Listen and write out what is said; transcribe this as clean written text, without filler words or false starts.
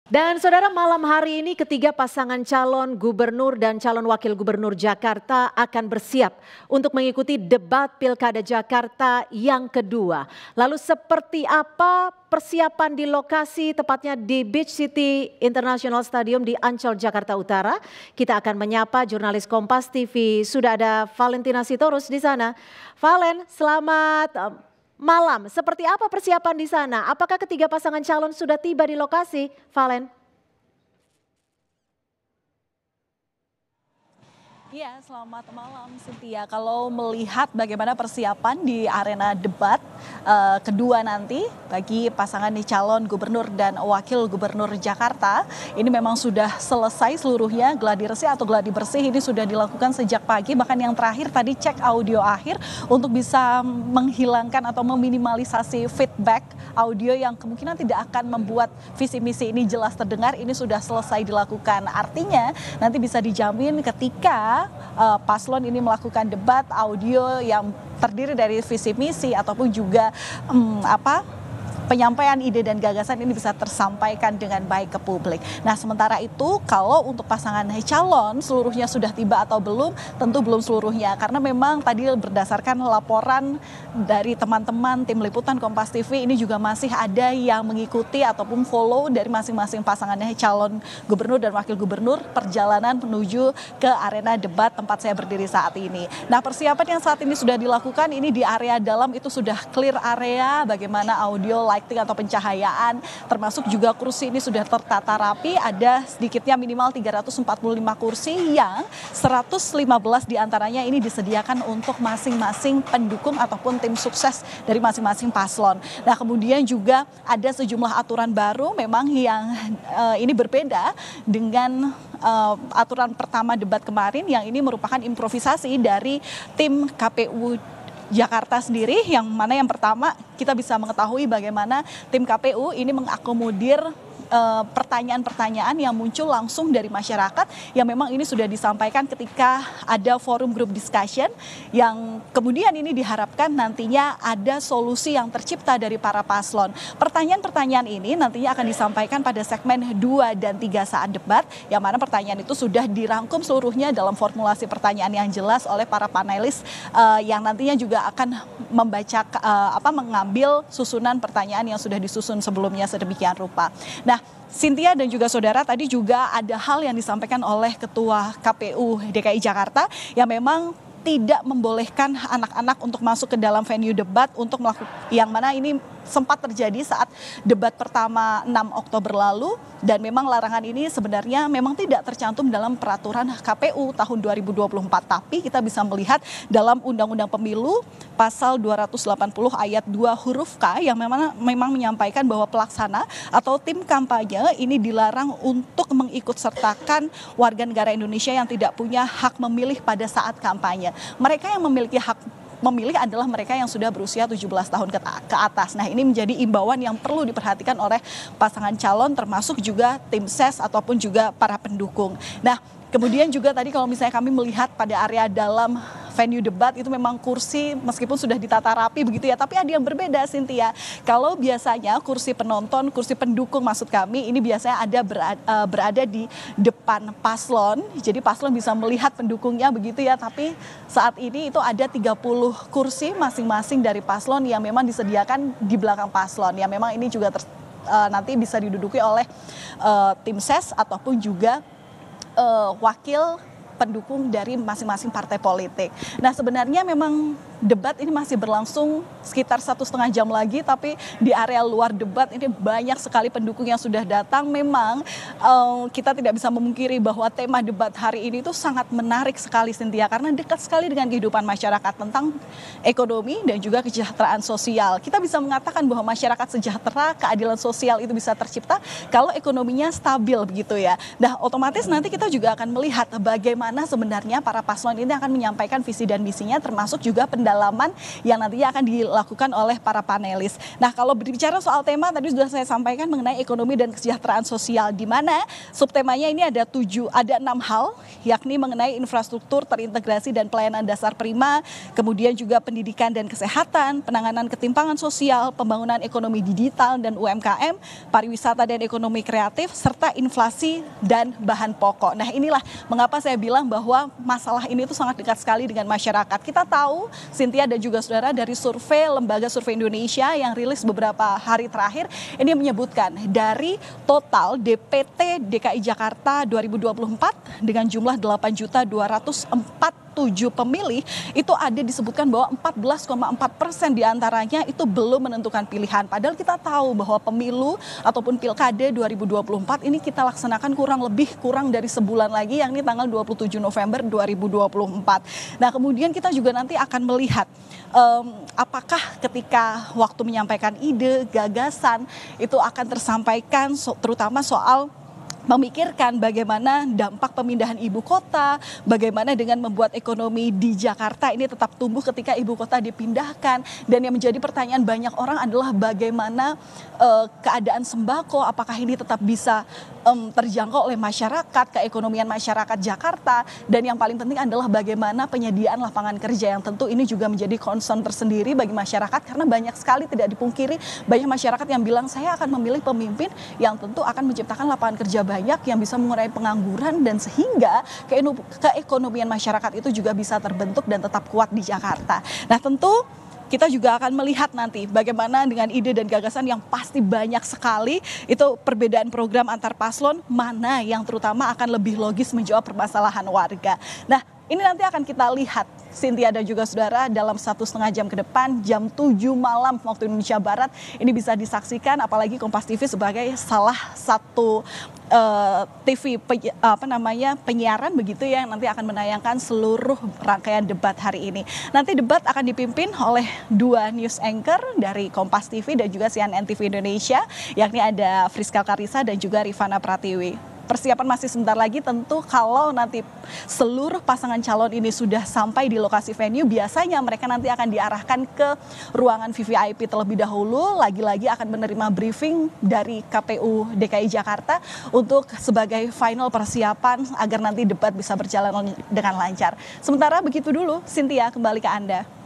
Dan saudara, malam hari ini ketiga pasangan calon gubernur dan calon wakil gubernur Jakarta akan bersiap untuk mengikuti debat Pilkada Jakarta yang kedua. Lalu seperti apa persiapan di lokasi tepatnya di Beach City International Stadium di Ancol, Jakarta Utara? Kita akan menyapa jurnalis Kompas TV. Sudah ada Valentina Sitorus di sana. Valen, selamat malam, seperti apa persiapan di sana? Apakah ketiga pasangan calon sudah tiba di lokasi, Valen? Iya, selamat malam Cynthia. Kalau melihat bagaimana persiapan di arena debat kedua nanti bagi pasangan di calon gubernur dan wakil gubernur Jakarta, ini memang sudah selesai seluruhnya. Gladi resih atau gladi bersih ini sudah dilakukan sejak pagi, bahkan yang terakhir tadi cek audio akhir untuk bisa menghilangkan atau meminimalisasi feedback audio yang kemungkinan tidak akan membuat visi misi ini jelas terdengar. Ini sudah selesai dilakukan. Artinya nanti bisa dijamin ketika paslon ini melakukan debat, audio yang terdiri dari visi misi ataupun juga penyampaian ide dan gagasan ini bisa tersampaikan dengan baik ke publik. Nah, sementara itu kalau untuk pasangan calon seluruhnya sudah tiba atau belum, tentu belum seluruhnya. Karena memang tadi berdasarkan laporan dari teman-teman tim liputan Kompas TV, ini juga masih ada yang mengikuti ataupun follow dari masing-masing pasangannya calon gubernur dan wakil gubernur perjalanan menuju ke arena debat tempat saya berdiri saat ini. Nah, persiapan yang saat ini sudah dilakukan ini di area dalam itu sudah clear area, bagaimana audio, lighting atau pencahayaan, termasuk juga kursi ini sudah tertata rapi. Ada sedikitnya minimal 345 kursi yang 115 diantaranya ini disediakan untuk masing-masing pendukung ataupun tim sukses dari masing-masing paslon. Nah, kemudian juga ada sejumlah aturan baru memang yang ini berbeda dengan aturan pertama debat kemarin yang ini merupakan improvisasi dari tim KPU Jakarta sendiri, yang mana yang pertama kita bisa mengetahui bagaimana tim KPU ini mengakomodir pertanyaan-pertanyaan yang muncul langsung dari masyarakat yang memang ini sudah disampaikan ketika ada forum group discussion yang kemudian ini diharapkan nantinya ada solusi yang tercipta dari para paslon. Pertanyaan-pertanyaan ini nantinya akan disampaikan pada segmen 2 dan 3 saat debat, yang mana pertanyaan itu sudah dirangkum seluruhnya dalam formulasi pertanyaan yang jelas oleh para panelis yang nantinya juga akan membaca mengambil susunan pertanyaan yang sudah disusun sebelumnya sedemikian rupa. Nah, Cynthia dan juga saudara, tadi juga ada hal yang disampaikan oleh Ketua KPU DKI Jakarta yang memang tidak membolehkan anak-anak untuk masuk ke dalam venue debat untuk melakukan, yang mana ini sempat terjadi saat debat pertama 6 Oktober lalu, dan memang larangan ini sebenarnya memang tidak tercantum dalam peraturan KPU tahun 2024, tapi kita bisa melihat dalam Undang-Undang Pemilu pasal 280 ayat 2 huruf K yang memang menyampaikan bahwa pelaksana atau tim kampanye ini dilarang untuk mengikutsertakan warga negara Indonesia yang tidak punya hak memilih pada saat kampanye. Mereka yang memiliki hak memilih adalah mereka yang sudah berusia 17 tahun ke atas. Nah, ini menjadi imbauan yang perlu diperhatikan oleh pasangan calon termasuk juga tim ses ataupun juga para pendukung. Nah, kemudian juga tadi kalau misalnya kami melihat pada area dalam venue debat itu memang kursi meskipun sudah ditata rapi begitu ya, tapi ada yang berbeda, Cynthia. Kalau biasanya kursi penonton, kursi pendukung maksud kami, ini biasanya ada berada di depan paslon. Jadi paslon bisa melihat pendukungnya begitu ya, tapi saat ini itu ada 30 kursi masing-masing dari paslon yang memang disediakan di belakang paslon. Ya memang ini juga nanti bisa diduduki oleh tim ses ataupun juga wakil pendukung dari masing-masing partai politik. Nah, sebenarnya memang debat ini masih berlangsung sekitar 1,5 jam lagi, tapi di area luar debat ini banyak sekali pendukung yang sudah datang. Memang kita tidak bisa memungkiri bahwa tema debat hari ini itu sangat menarik sekali, Cynthia, karena dekat sekali dengan kehidupan masyarakat tentang ekonomi dan juga kesejahteraan sosial. Kita bisa mengatakan bahwa masyarakat sejahtera, keadilan sosial itu bisa tercipta kalau ekonominya stabil begitu ya. Nah, otomatis nanti kita juga akan melihat bagaimana sebenarnya para paslon ini akan menyampaikan visi dan misinya, termasuk juga pendapat pendalaman yang nantinya akan dilakukan oleh para panelis. Nah, kalau berbicara soal tema tadi sudah saya sampaikan mengenai ekonomi dan kesejahteraan sosial, di mana subtemanya ini ada 6 hal, yakni mengenai infrastruktur terintegrasi dan pelayanan dasar prima, kemudian juga pendidikan dan kesehatan, penanganan ketimpangan sosial, pembangunan ekonomi digital dan UMKM, pariwisata dan ekonomi kreatif, serta inflasi dan bahan pokok. Nah, inilah mengapa saya bilang bahwa masalah ini tuh sangat dekat sekali dengan masyarakat. Kita tahu, Cynthia dan juga saudara, dari survei Lembaga Survei Indonesia yang rilis beberapa hari terakhir, ini menyebutkan dari total DPT DKI Jakarta 2024 dengan jumlah 8.247 pemilih, itu ada disebutkan bahwa 14,4% diantaranya itu belum menentukan pilihan. Padahal kita tahu bahwa pemilu ataupun pilkada 2024 ini kita laksanakan kurang dari sebulan lagi, yakni tanggal 27 November 2024. Nah, kemudian kita juga nanti akan melihat apakah ketika waktu menyampaikan ide, gagasan itu akan tersampaikan terutama soal memikirkan bagaimana dampak pemindahan ibu kota, bagaimana dengan membuat ekonomi di Jakarta ini tetap tumbuh ketika ibu kota dipindahkan. Dan yang menjadi pertanyaan banyak orang adalah bagaimana keadaan sembako, apakah ini tetap bisa terjangkau oleh masyarakat, keekonomian masyarakat Jakarta. Dan yang paling penting adalah bagaimana penyediaan lapangan kerja, yang tentu ini juga menjadi concern tersendiri bagi masyarakat, karena banyak sekali, tidak dipungkiri, banyak masyarakat yang bilang saya akan memilih pemimpin yang tentu akan menciptakan lapangan kerja banyak, yang bisa mengurangi pengangguran, dan sehingga keekonomian masyarakat itu juga bisa terbentuk dan tetap kuat di Jakarta. Nah, tentu kita juga akan melihat nanti bagaimana dengan ide dan gagasan yang pasti banyak sekali, itu perbedaan program antar paslon, mana yang terutama akan lebih logis menjawab permasalahan warga. Nah, ini nanti akan kita lihat, Cynthia dan juga saudara, dalam 1,5 jam ke depan, jam 7 malam waktu Indonesia Barat, ini bisa disaksikan, apalagi Kompas TV sebagai salah satu TV penyiaran begitu ya, yang nanti akan menayangkan seluruh rangkaian debat hari ini. Nanti debat akan dipimpin oleh 2 news anchor dari Kompas TV dan juga CNN TV Indonesia, yakni ada Friska Karisa dan juga Rifana Pratiwi. Persiapan masih sebentar lagi, tentu kalau nanti seluruh pasangan calon ini sudah sampai di lokasi venue, biasanya mereka nanti akan diarahkan ke ruangan VVIP terlebih dahulu, lagi-lagi akan menerima briefing dari KPU DKI Jakarta untuk sebagai final persiapan agar nanti debat bisa berjalan dengan lancar. Sementara begitu dulu, Cynthia, kembali ke Anda.